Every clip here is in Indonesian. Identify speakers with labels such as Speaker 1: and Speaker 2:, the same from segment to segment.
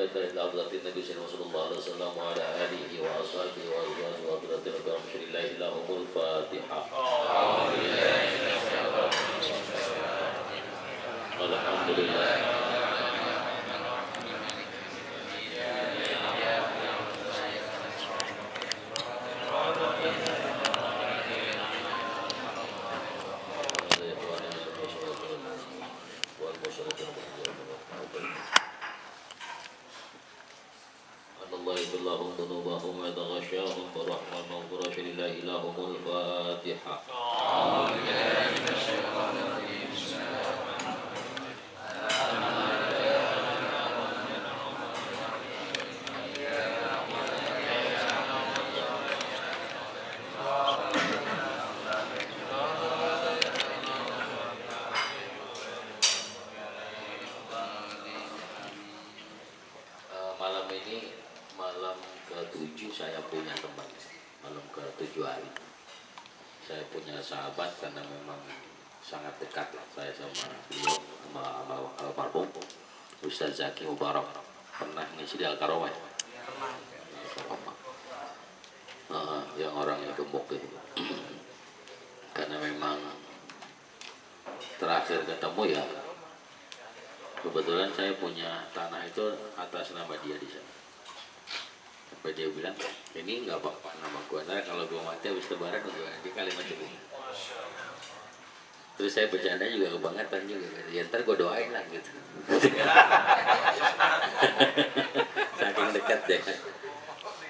Speaker 1: إلى حضرة النبي صلى الله عليه وسلم وعلى آله وأصحابه وأزواجه وذريته الكرام لله لهم الفاتحة. الحمد لله. الله يغفر لهم ذنوبهم ويتغشاهم برحمة مغفرة لله لهم الفاتحة. Malam ini malam ke-7 saya punya teman, malam ke-7 hari saya punya sahabat karena memang sangat dekat lah saya sama beliau, sama almarhum Ustaz Zaki Mubarak. Pernah ngisi di Al-Karawai yang orangnya gemuk itu. Karena memang terakhir ketemu ya kebetulan saya punya tanah itu atas nama dia di sana. Sampai dia bilang, ini nggak apa-apa nama gua. Nah kalau gua mati habis lebaran gua di kalimat itu. Terus saya bercanda juga kebangetan juga. Ya ntar gua doain lah gitu. Saking dekat deh.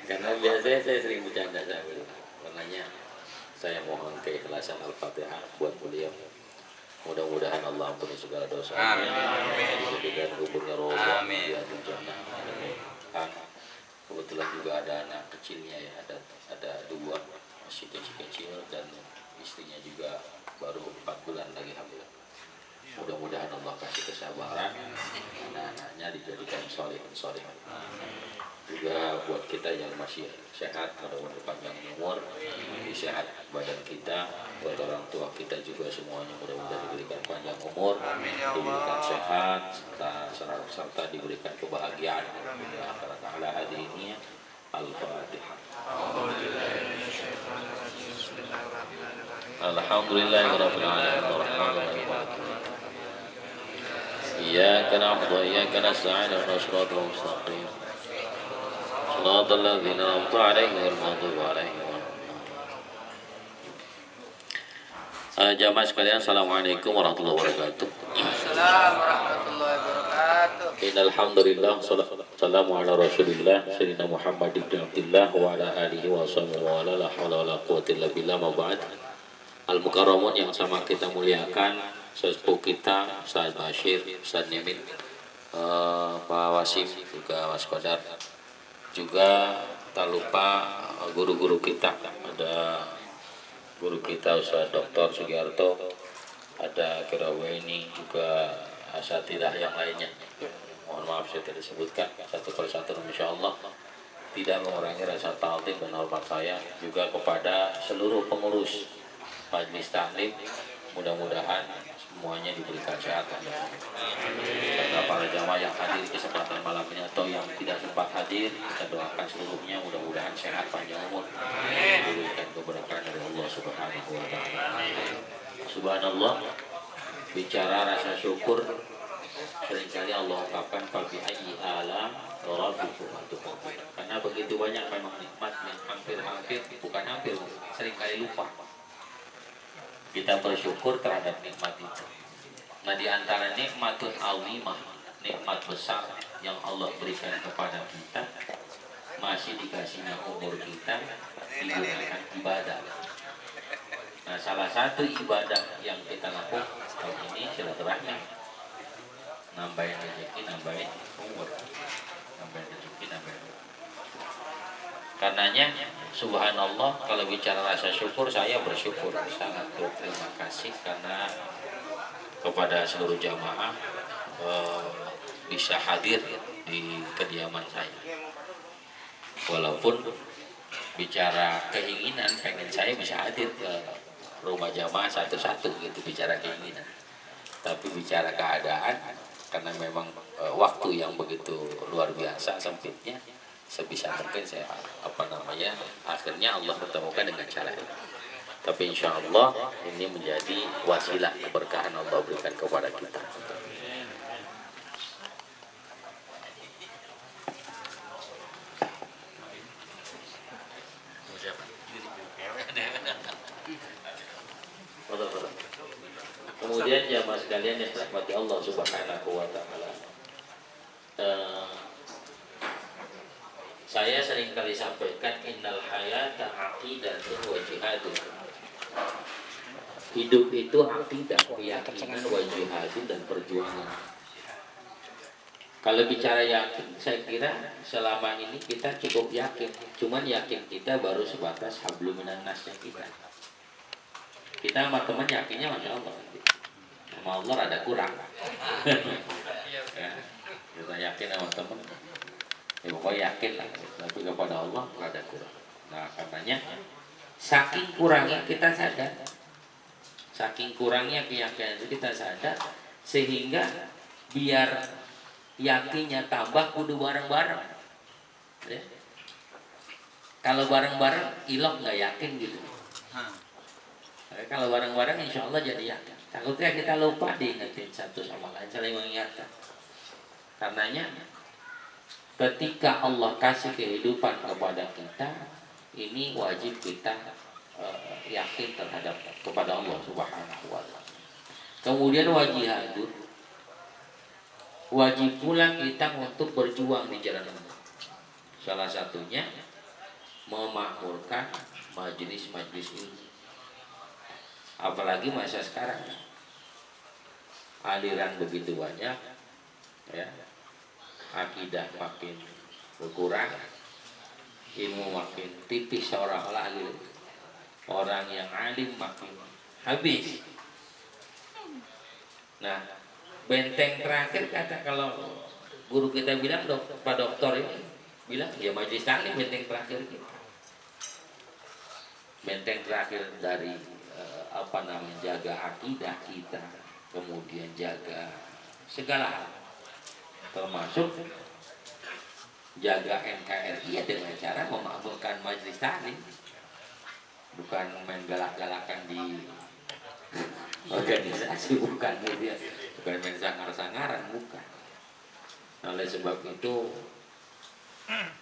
Speaker 1: Karena biasanya saya sering bercanda saya bilang. Karenanya saya mohon keikhlasan Al-Fatihah buat beliau. Mudah-mudahan Allah ampuni segala dosa. Amin. Dijadikan kuburnya roda. Amin. Kebetulan juga ada anak kecilnya ya, ada 2 masih kecil-kecil dan istrinya juga baru 4 bulan lagi hamil. Mudah-mudahan Allah kasih kesabaran, anak-anaknya dijadikan soleh-soleh. Juga buat kita yang masih sehat, mudah-mudahan panjang umur, sehat badan kita, buat orang tua kita juga semuanya mudah-mudahan diberikan panjang umur, diberikan sehat, serta diberikan kebahagiaan. Ala hadinya Al-Fatihah. Alhamdulillahirabbil alamin. Iyyaka na'budu wa iyyaka nasta'in ihdinas siratal mustaqim. Shiratal ladzina an'amta 'alaihim ghairil maghdubi 'alaihim waladdallin. Jamaah sekalian, assalamualaikum warahmatullahi wabarakatuh.
Speaker 2: Assalamualaikum warahmatullahi wabarakatuh.
Speaker 1: Innal hamdalillah wassalamu ala rasulillah sayyidina Muhammad ibn Abdullah wa ala alihi wa sahbihi wa la haula wala quwwata illa billah. Ma ba'd. Al-mukarramun yang sama kita muliakan, sesepuh kita Ustaz Bashir, Ustaz Nimin, Pak Wasim, juga Mas Kodar, juga tak lupa guru-guru kita. Ada guru kita Ustaz Dr. Sugiarto, ada Kiraweni, juga asatidah yang lainnya. Mohon maaf saya tidak disebutkan satu persatu, insyaallah tidak mengurangi rasa ta'zim dan hormat saya juga kepada seluruh pengurus Majelis Taklim. Mudah-mudahan semuanya diberikan sehat serta para jamaah yang hadir kesempatan malam ini atau yang tidak sempat hadir, kita doakan seluruhnya mudah-mudahan sehat panjang umur, diberikan keberkahan dari Allah Subhanahu wa taala. Subhanallah, bicara rasa syukur seringkali Allah ungkapkan fabi ayyi alam rabbikum tukadziban. Karena begitu banyak memang nikmat yang hampir-hampir, bukan hampir, seringkali lupa kita bersyukur terhadap nikmat itu. Nah, di antara nikmatun azimah, nikmat besar yang Allah berikan kepada kita, masih dikasihnya umur kita digunakan ibadah. Nah, salah satu ibadah yang kita lakukan tahun ini silaturahmi, nambahin rezeki, nambahin umur, nambahin rezeki, nambahin umur. Karenanya subhanallah, kalau bicara rasa syukur, saya bersyukur, sangat berterima kasih karena kepada seluruh jamaah bisa hadir di kediaman saya. Walaupun bicara keinginan, pengen saya bisa hadir ke rumah jamaah satu-satu gitu, bicara keinginan. Tapi bicara keadaan, karena memang waktu yang begitu luar biasa sempitnya, sebisa mungkin saya akhirnya Allah pertemukan dengan cara ini. Tapi insya Allah ini menjadi wasilah keberkahan Allah berikan kepada kita. Kemudian jamaah sekalian yang dirahmati Allah Subhanahu wa taala, saya sering kali sampaikan innal hayata aqidatun wa jihadun. Hidup itu aqidah, keyakinan, wa jihadun, dan perjuangan. Kalau bicara yakin, saya kira selama ini kita cukup yakin. Cuman yakin kita baru sebatas hablum minan nasnya kita. Kita sama teman yakinnya Masya Allah. Sama Allah ada kurang. Ya, kita yakin sama teman, ya pokoknya yakin lah. Tapi kepada Allah ada kurang. Nah katanya saking kurangnya kita sadar, saking kurangnya keyakinan itu kita sadar, sehingga biar yakinnya tambah kudu bareng-bareng. Ya. Kalau bareng-bareng ilok nggak yakin gitu. Kalau bareng-bareng insya Allah jadi yakin. Takutnya kita lupa diingetin satu sama lain, saling mengingatkan. Karenanya ketika Allah kasih kehidupan kepada kita, ini wajib kita yakin terhadap kepada Allah Subhanahu wa taala. Kemudian wajihadun, wajib pula kita untuk berjuang di jalan Allah. Salah satunya memakmurkan majelis-majelis ilmu. Apalagi masa sekarang, aliran begitu banyak, ya, akidah makin berkurang, ilmu makin tipis seolah-olah gitu. Orang yang alim makin habis. Nah, benteng terakhir kata kalau guru kita bilang, Pak Doktor ini bilang, ya majelis taklim benteng terakhir kita. Benteng terakhir dari jaga akidah kita, kemudian jaga segala hal, termasuk jaga NKRI ya dengan cara memakmurkan majelis taklim, bukan main galak-galakan di organisasi, bukan gitu ya, bukan main sangar-sangaran, bukan. Oleh sebab itu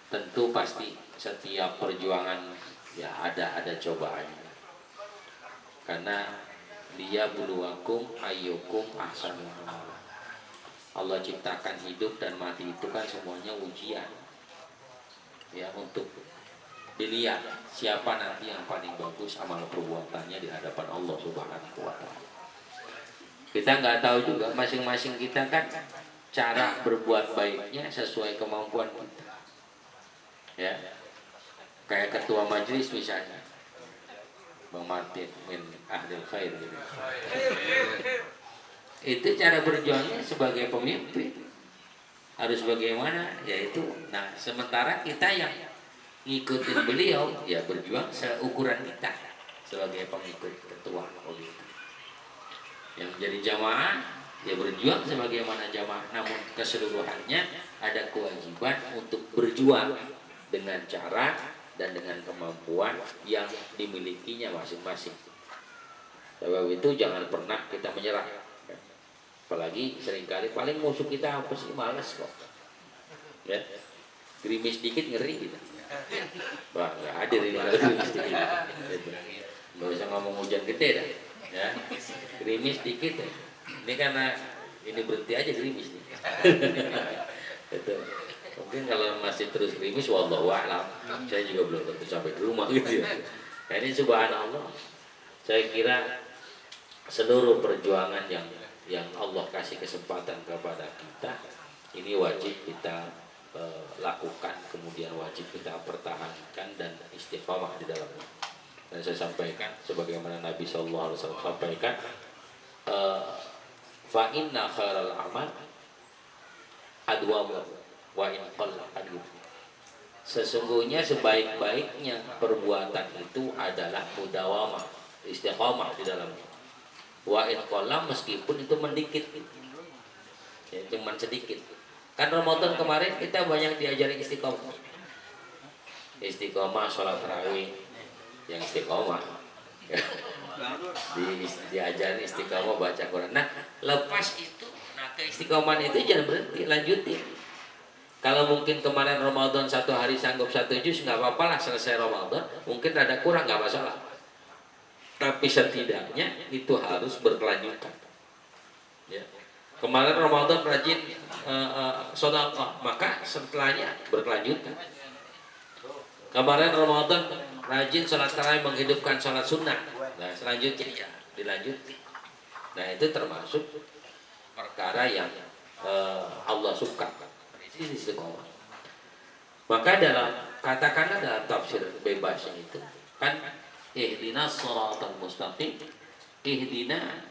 Speaker 1: tentu pasti setiap perjuangan ya ada cobaannya. Karena dia buluwakum ayyukum ahsanu amala. Allah ciptakan hidup dan mati itu kan semuanya ujian. Ya, untuk dilihat siapa nanti yang paling bagus amal perbuatannya di hadapan Allah Subhanahu wa taala. Kita nggak tahu juga, masing-masing kita kan cara berbuat baiknya sesuai kemampuan kita. Ya. Kayak ketua majelis misalnya, Bang Martin min ahlil khair gitu. Itu cara berjuangnya sebagai pemimpin harus bagaimana, yaitu nah sementara kita yang ngikutin beliau ya berjuang seukuran kita sebagai pengikut ketua gitu. Yang jadi jamaah ya berjuang sebagaimana jamaah, namun keseluruhannya ada kewajiban untuk berjuang dengan cara dan dengan kemampuan yang dimilikinya masing-masing. Sebab itu jangan pernah kita menyerah. Apalagi seringkali paling musuh kita apa sih, malas kok. Ya, gerimis dikit ngeri kita. Wah, nggak hadir ini kalau gerimis dikit. Nggak usah ngomong hujan gede dah. Ya, gerimis dikit. Ya. Ini karena ini berhenti aja gerimis nih. Itu. Mungkin kalau masih terus gerimis, wallahu a'lam, saya juga belum tentu sampai ke rumah gitu ya. Nah, ini subhanallah, saya kira seluruh perjuangan yang Allah kasih kesempatan kepada kita, ini wajib kita lakukan, kemudian wajib kita pertahankan dan istiqamah di dalamnya. Dan saya sampaikan sebagaimana Nabi SAW sampaikan, fa inna khairal amal adwamu wa in qalla hadith. Sesungguhnya sebaik-baiknya perbuatan itu adalah mudawamah, istiqamah di dalamnya. Wa in qalla, meskipun itu mendikit. ya, cuman sedikit. Kan Ramadan kemarin kita banyak diajari istiqomah, istiqomah sholat tarawih, yang istiqomah ya. Diajari istiqomah baca Quran. Nah lepas itu, nah keistiqomahan itu jangan berhenti, lanjutin. Kalau mungkin kemarin Ramadan 1 hari sanggup 1 juz, nggak apa-apa lah, selesai Ramadan mungkin ada kurang, nggak masalah. Tapi setidaknya itu harus berkelanjutan. Ya. Kemarin Ramadan rajin sedekah, maka setelahnya berkelanjutan. Kemarin Ramadan rajin sholat tarawih, menghidupkan sholat sunnah. Nah selanjutnya ya dilanjuti. Nah itu termasuk perkara yang Allah suka. Ini istiqomah. Maka katakanlah dalam tafsir bebasnya itu kan, ihdinas shiratal mustaqim, ihdina,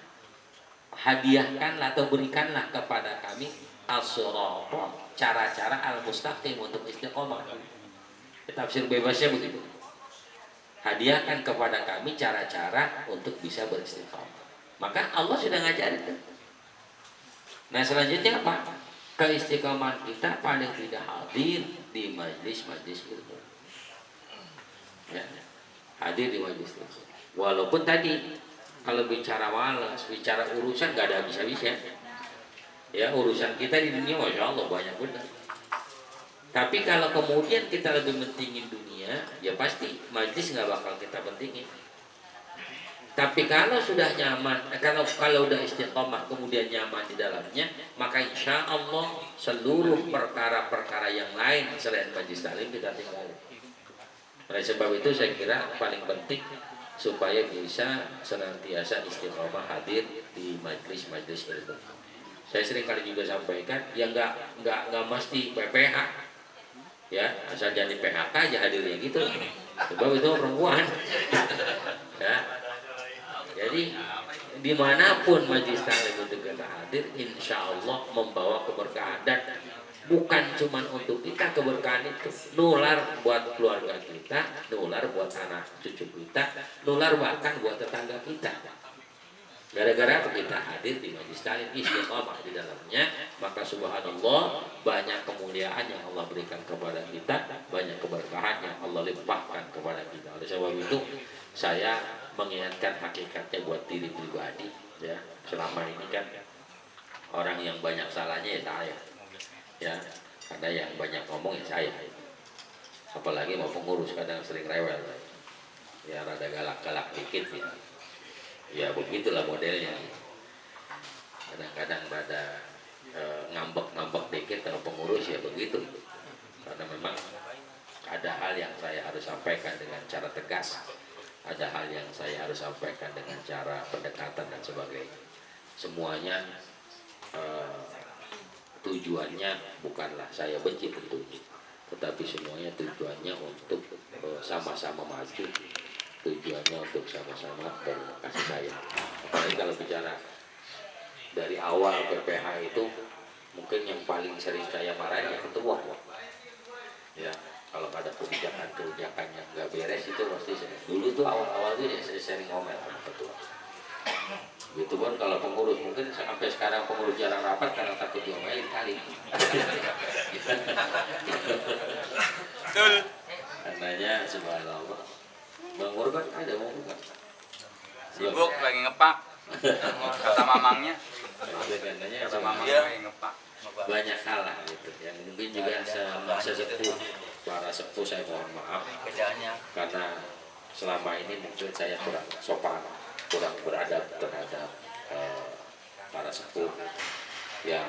Speaker 1: hadiahkanlah atau berikanlah kepada kami as-shirata, cara-cara al-mustaqim untuk istiqomah. Tafsir bebasnya begitu. Hadiahkan kepada kami cara-cara untuk bisa beristiqomah. Maka Allah sudah ngajarin. Nah selanjutnya apa? Keistiqomahan kita paling tidak hadir di majlis-majlis ilmu. Ya, hadir di majlis ilmu. Walaupun tadi kalau bicara malas, bicara urusan gak ada habis-habisnya. Ya urusan kita di dunia masya Allah banyak benar. Tapi kalau kemudian kita lebih mentingin dunia, ya pasti majlis nggak bakal kita pentingin. Tapi kalau sudah nyaman, kalau udah istiqomah kemudian nyaman di dalamnya, maka insya Allah seluruh perkara-perkara yang lain selain majlis taklim kita tinggalin. Oleh sebab itu saya kira paling penting supaya bisa senantiasa istiqomah hadir di majlis-majlis ilmu. Saya sering kali juga sampaikan, ya nggak mesti PPH. Ya, asal jadi PHK aja hadirnya gitu. Sebab itu perempuan. Ya. Jadi dimanapun majlis taklim untuk kita hadir, insya Allah membawa keberkahan, dan bukan cuma untuk kita keberkahan itu, nular buat keluarga kita, nular buat anak cucu kita, nular bahkan buat tetangga kita. Gara-gara kita hadir di majlis taklim, istiqomah di dalamnya, maka subhanallah banyak kemuliaan yang Allah berikan kepada kita, banyak keberkahan yang Allah limpahkan kepada kita. Oleh sebab itu saya mengingatkan hakikatnya buat diri pribadi, ya. Selama ini kan orang yang banyak salahnya ya saya, ya, karena yang banyak ngomong ya saya. Apalagi mau pengurus kadang sering rewel, ya rada galak-galak dikit ya. Ya begitulah modelnya. Kadang-kadang rada ngambek-ngambek dikit kalau pengurus ya begitu. Karena memang ada hal yang saya harus sampaikan dengan cara tegas. Ada hal yang saya harus sampaikan dengan cara pendekatan dan sebagainya. Semuanya tujuannya bukanlah saya benci tentunya, tetapi semuanya tujuannya untuk sama-sama maju, tujuannya untuk sama-sama berterima kasih sayang. Apalagi kalau bicara dari awal PPH itu, mungkin yang paling sering saya marahin ya ketua. Ya, kalau ada kebijakan yang nggak beres itu pasti dulu tuh awal-awal tuh ya saya sering ngomel sama ketua. Gitu pun kalau pengurus, mungkin sampai sekarang pengurus jarang rapat karena takut diomelin kali. Betul. Karenanya subhanallah. Bang Mur kan ada mau buka.
Speaker 2: Sibuk lagi ngepak. Kata mamangnya.
Speaker 1: Karenanya
Speaker 2: Kata mamangnya lagi ngepak.
Speaker 1: Banyak hal lah gitu yang mungkin juga sesepuh, para sepuh saya mohon maaf karena selama ini mungkin saya kurang sopan, kurang beradab terhadap para sepuh yang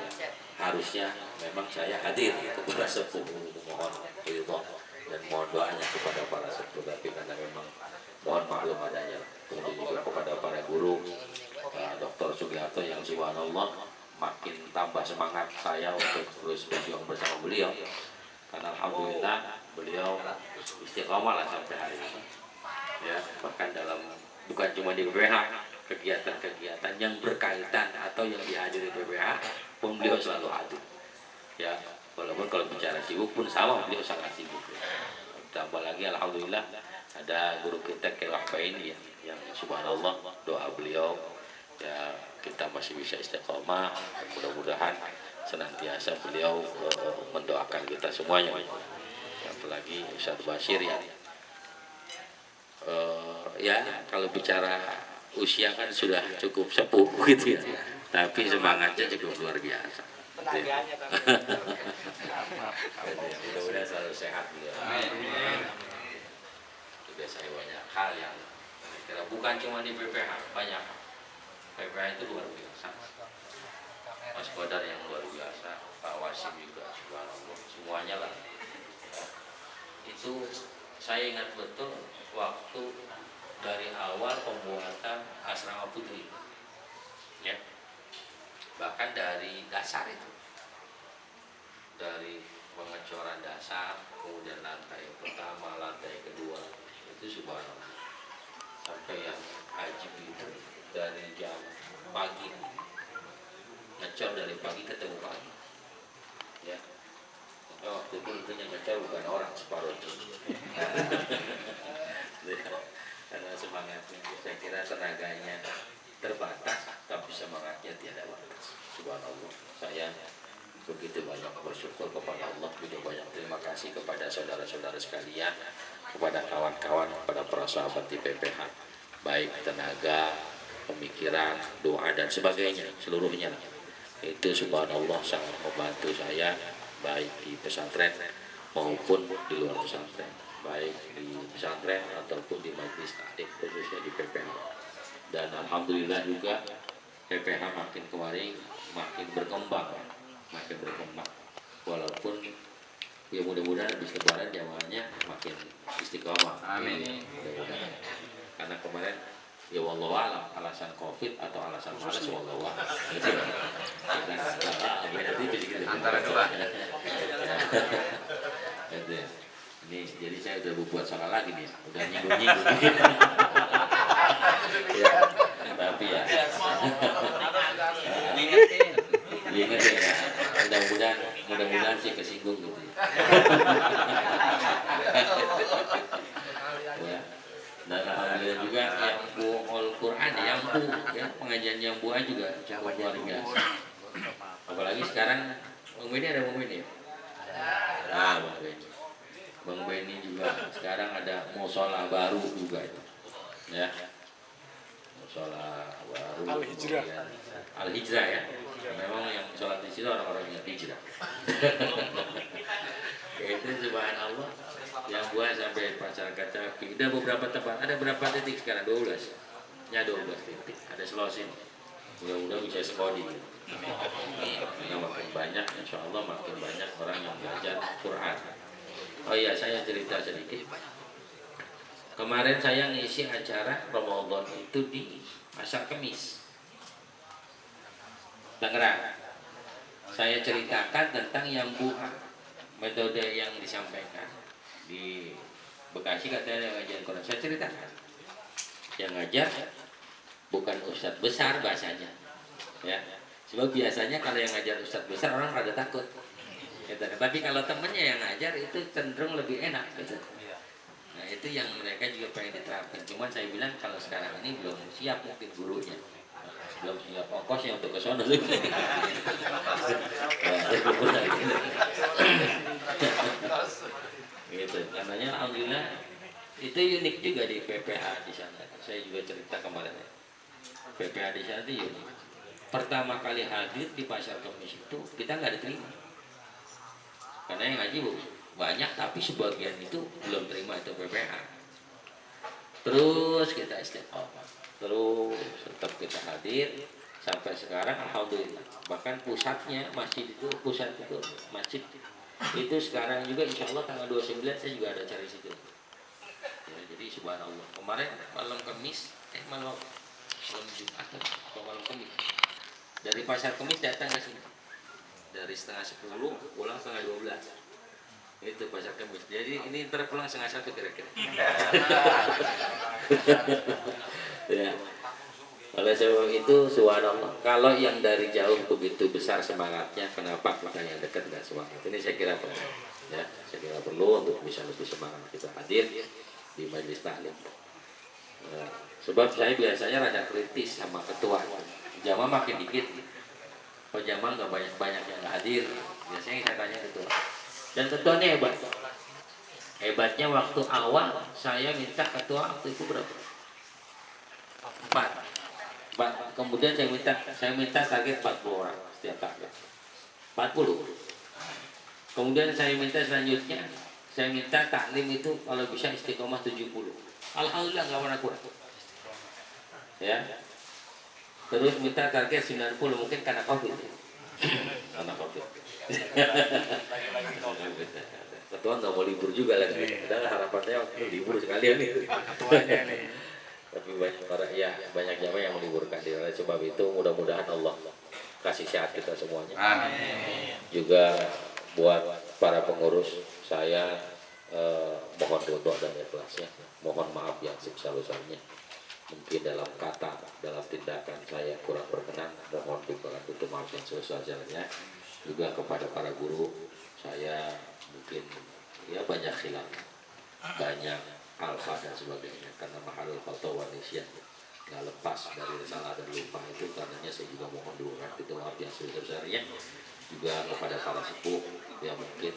Speaker 1: harusnya memang saya hadir kepada sepuh untuk mohon ridho dan mohon doanya kepada para sepuh, tapi karena memang mohon maklum adanya. Kemudian juga kepada para guru, Dr. Sugiharto yang subhanallah makin tambah semangat saya untuk terus berjuang bersama beliau, karena alhamdulillah beliau istiqomah lah sampai hari ini, ya. Bahkan dalam bukan cuma di BPH, kegiatan-kegiatan yang berkaitan atau yang dihadiri BPH pun beliau selalu hadir, ya. Walaupun kalau bicara sibuk pun sama, beliau sangat sibuk, ya. Tambah lagi alhamdulillah ada guru kita Kewahbaini ya, yang subhanallah doa beliau ya kita masih bisa istiqomah. Mudah-mudahan senantiasa beliau mendoakan kita semuanya, apalagi Ustadz Bashir ya. Ya kalau bicara usia kan sudah cukup sepuh gitu ya, tapi semangatnya cukup luar biasa.
Speaker 3: Tenaganya tapi.
Speaker 1: Mudah-mudahan selalu sehat beliau. Juga saya banyak hal yang kira bukan cuma di PPH, banyak. PPH itu luar biasa. Mas Kodar yang luar biasa, Pak Wasim juga, subhanallah, semuanya lah. Ya. Itu saya ingat betul waktu dari awal pembuatan asrama putri, ya. Bahkan dari dasar itu, dari pengecoran dasar, kemudian lantai pertama, lantai kedua, itu subhanallah. Sampai yang ajib itu dari jam pagi, ngecor dari pagi ketemu pagi, ya. Tapi waktu itu yang ngecor bukan orang, separuh itu. Karena semangatnya, saya kira tenaganya terbatas, tapi semangatnya tiada batas. Subhanallah, saya begitu banyak bersyukur kepada Allah, begitu banyak terima kasih kepada saudara-saudara sekalian, kepada kawan-kawan, kepada para sahabat di PPH, baik tenaga, pemikiran, doa dan sebagainya, seluruhnya. Itu subhanallah sangat membantu saya, baik di pesantren maupun di luar pesantren, baik di pesantren ataupun di majelis taklim, khususnya di PPH. Dan alhamdulillah juga PPH makin kemarin makin berkembang, walaupun ya mudah-mudahan habis lebaran jamaahnya makin istiqomah.
Speaker 2: Amin.
Speaker 1: Mudah-mudahan. Karena kemarin ya wallahu alam alasan covid atau alasan malas wallahu alam. Gitu.
Speaker 2: Antara dua.
Speaker 1: Gitu ya. Ini jadi saya udah berbuat salah lagi nih, udah nyinggung-nyinggung. Ya, tapi ya.
Speaker 2: Ingetin.
Speaker 1: Ingat ya, mudah-mudahan sih kesinggung gitu ya. Ya. Dan alhamdulillah juga yang buul Quran, yang bu, ya pengajian yang buah juga cukup luar biasa. Apalagi sekarang Bang Beni ada Bang Beni ya? Bang Beni juga sekarang ada musola baru juga itu, ya. Musola baru. Al-Hijrah ya. Memang yang sholat di situ orang-orang yang hijrah. Itu subhanallah yang buat sampai masyarakat Capi. Ada beberapa tempat, ada berapa titik sekarang? 12. Ya 12 titik. Ada Selosin. Mudah-mudahan bisa sekodi. Makin banyak, insya Allah makin banyak orang yang belajar Quran. Oh iya, saya cerita sedikit. Kemarin saya ngisi acara Ramadan itu di Pasar Kemis, Tangerang. Saya ceritakan tentang yang buha, metode yang disampaikan di Bekasi katanya ngajar Quran. Saya ceritakan yang ngajar bukan ustadz besar bahasanya, ya. Sebab biasanya kalau yang ngajar ustadz besar orang rada takut, gitu. Tapi kalau temennya yang ngajar itu cenderung lebih enak, gitu. Nah itu yang mereka juga pengen diterapkan. Cuman saya bilang kalau sekarang ini belum siap mungkin gurunya. Belum siap ongkosnya untuk ke sono. Gitu. Karenanya alhamdulillah itu unik juga di PPH di sana. Saya juga cerita kemarin. PPH di sana itu unik. Pertama kali hadir di Pasar Kemis itu kita nggak diterima. Karena yang ngaji banyak tapi sebagian itu belum terima itu PPH. Terus kita istiqomah. Terus tetap kita hadir sampai sekarang alhamdulillah. Bahkan pusatnya masjid itu masjid itu sekarang juga insya Allah tanggal 29 saya juga ada cari situ. Ya, jadi subhanallah kemarin malam Kamis malam Jumat atau malam Kamis dari Pasar Kemis datang ke sini dari setengah 10 pulang setengah 12 itu Pasar Kemis. Jadi ini ntar pulang setengah 1 kira-kira. Ya. Oleh sebab itu subhanallah kalau yang dari jauh begitu besar semangatnya, kenapa kita yang dekat nggak semangat? Ini saya kira perlu, ya. Saya kira perlu untuk bisa lebih semangat kita hadir di majelis taklim. Sebab saya biasanya rada kritis sama ketua, jamaah makin dikit. Pak Jamal nggak banyak yang nggak hadir. Biasanya saya tanya ketua. Dan ketua ini hebat. Hebatnya waktu awal saya minta ketua waktu itu berapa? 4. Kemudian saya minta target 40 orang setiap target. 40. Kemudian saya minta selanjutnya, saya minta taklim itu kalau bisa istiqomah 70. Alhamdulillah nggak pernah kurang. Ya. Terus minta target 90 mungkin karena Covid. Karena Covid. Ketua nggak mau libur juga lagi. Padahal harapan saya libur sekalian nih.
Speaker 3: Ketuanya nih.
Speaker 1: Tapi banyak jamaah yang meliburkan diri. Oleh sebab itu mudah-mudahan Allah kasih sehat kita semuanya.
Speaker 2: Amin.
Speaker 1: Juga buat para pengurus saya mohon doa dan ikhlasnya. Mohon maaf yang sebesar-besarnya. Mungkin dalam kata, dalam tindakan saya kurang berkenan, mohon dibukakan pintu maaf yang sebesar-besarnya. Juga kepada para guru, saya mungkin ya banyak khilaf, banyak alfa dan sebagainya, karena mahalul khata wa nisyan, nggak lepas dari salah dan lupa itu. Karenanya saya juga mohon dibukakan pintu maaf yang sebesar-besarnya. Juga kepada para sepuh yang mungkin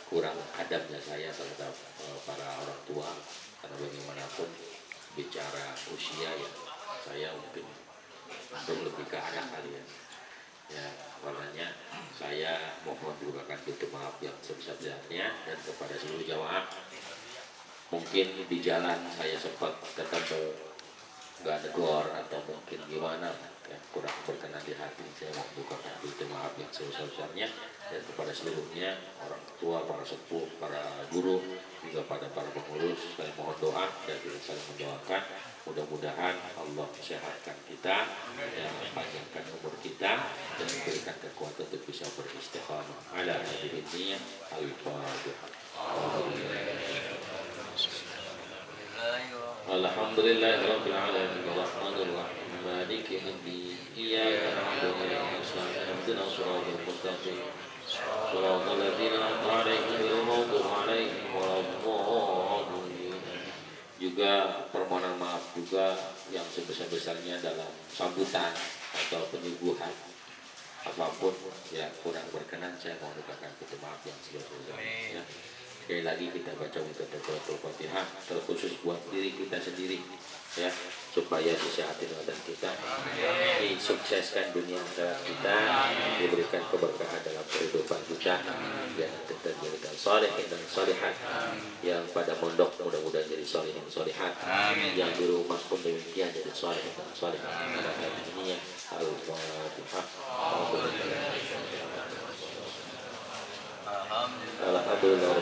Speaker 1: kurang adabnya saya terhadap para orang tua, karena bagaimanapun bicara usia ya saya mungkin lebih ke anak kalian ya. Karenanya saya mohon dibukakan pintu maaf yang sebesar-besarnya. Dan kepada seluruh jamaah, mungkin di jalan saya sempat ketemu nggak negor atau mungkin gimana ya, kurang berkenan di hati, saya mau bukakan pintu maaf yang sebesar-besarnya. Dan kepada seluruhnya orang tua, para sepuh, para guru, juga pada para pengurus, saya mohon doa dan kita saling mendoakan. Mudah-mudahan Allah sehatkan kita, yang panjangkan umur kita, dan memberikan kekuatan untuk bisa beristiqamah ala hadirinya al-Fatihah. Alhamdulillahirabbil alamin arrahmanir rahim maliki yaumiddin iyyaka na'budu wa iyyaka nasta'in ihdinas siratal mustaqim siratal ladzina an'amta 'alaihim ghairil maghdubi 'alaihim waladdallin. Juga permohonan maaf juga yang sebesar-besarnya dalam sambutan atau penyuguhan apapun ya kurang berkenan, saya mohon bukakan pintu maaf yang sebesar-besarnya. Sekali lagi kita baca suratul Fatihah terkhusus buat diri kita sendiri ya, supaya disehatin badan kita, disukseskan dunia akhirat kita, diberikan keberkahan dalam kehidupan kita, dan kita jadikan salihin dan salihat. Yang pada mondok mudah-mudahan jadi salihin salihat, yang di rumah pun demikian jadi salihin dan salihat. Ini ya Al-Fatihah. Alhamdulillah.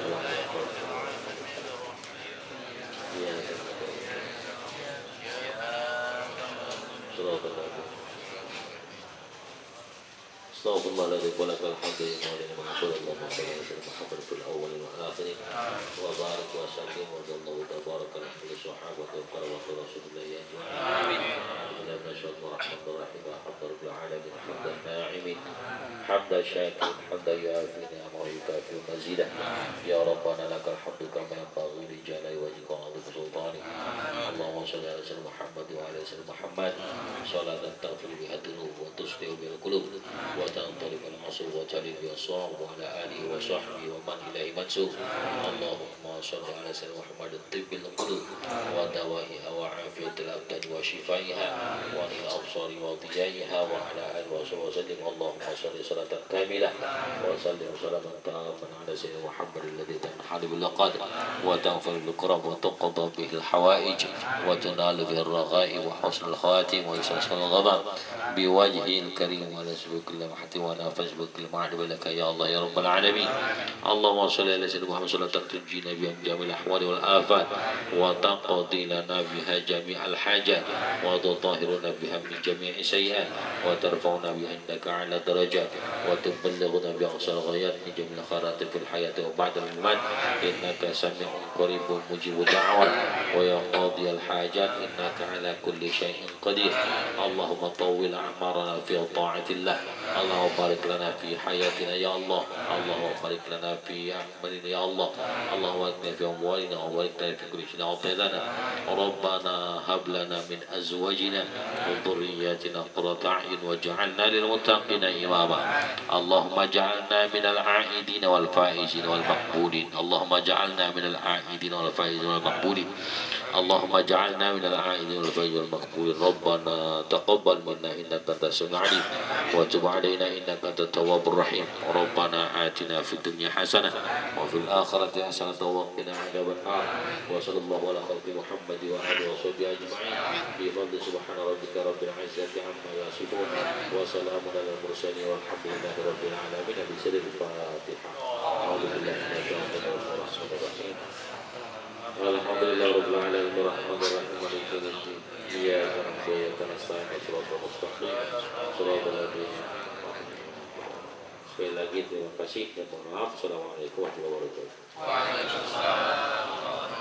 Speaker 1: Ya. Astagfirullahaladzim wa lakal hamdu ya maulana Muhammad Allahumma salli ala sayyidina Muhammad fil awwal wal akhir wa barik wa sallim wa sallallahu tabaraka ala kulli sahabati wa qarawati rasulillah ya amin. Alhamdulillah masyaallah rahmatur rahim wa hamdul alamin hamdan na'imin hamdan syakirin hamdan yu'afina wa yukafi mazidah ya rabbana lakal hamdu kama yanbaghi li jalali wajhika wa 'azimi sultanik. Allahumma salli ala sayyidina Muhammad wa ala sayyidina Muhammad salatan taghfir biha dhunub wa tuslihu bil qulub wa tanṭaliq al-'asr wa talib as-sawm wa ala alihi wa sahbihi wa man ilahi mansub. Allahumma salli ala sayyidina Muhammad tibbil qulub wa dawa'iha wa 'afiyatil abdan wa shifaiha wa lil absari wa dhiyaiha wa ala alihi wa sallim. Allahumma salli salatan kamilah wa sallim salaman tamman ala sayyidina Muhammad alladhi tanhalu bil laqad wa tanfa'u bil qurab wa tuqadda bihi al hawaij wa tunalu bihi ar ragha'i wa husnul khawatim wa yusasal ghadab bi wajhil karim wa ala kulli mahati wa nafas bi kulli ma'ad laka ya Allah ya rabbal alamin. Allahumma salli ala sayyidina Muhammad salatan tunjina bi jamil ahwali wal afat wa taqdi lana biha jami'al hajat wa tutahhiruna biha min jami'i sayyi'at wa tarfa'una biha indaka ala darajat wa tuballighuna bi aqsal ghayat min jami'il khairat fil hayati wa ba'da al mamat innaka sami'un qaribun mujibud da'wat wa ya qadiyal hajat innaka ala kulli shay'in qadir. Allahumma tawwil a'marana fi ta'atillah. Allahumma barik lana في حياتنا يا الله. اللهم بارك لنا في أعمالنا يا الله. اللهم بارك لنا في أموالنا وبارك لنا في كل شيء أعطيتنا. ربنا هب لنا من أزواجنا وذرياتنا قرة أعين واجعلنا للمتقين إماما. اللهم اجعلنا من العائدين والفائزين والمقبولين. اللهم اجعلنا من العائدين والفائزين والمقبولين. اللهم اجعلنا من العائدين والفائزين والمقبولين. ربنا تقبل منا إنك أنت السميع العليم وتب علينا إنك أنت التواب الرحيم. ربنا آتنا في الدنيا حسنة وفي الآخرة حسنة وقنا عذاب النار. وصلى الله على خلق محمد وآله وصحبه أجمعين بفضل سبحان ربك رب العزة عما يصفون وسلام على المرسلين والحمد لله رب العالمين. بسر الفاتحة. أعوذ بالله من الشيطان الرجيم. الحمد لله رب العالمين الرحمن الرحيم مالك يوم الدين إياك نعبد وإياك نستعين صراط المستقيم صراط الذين Sekali lagi terima kasih dan mohon maaf. Assalamualaikum warahmatullahi wabarakatuh.
Speaker 2: Waalaikumsalam.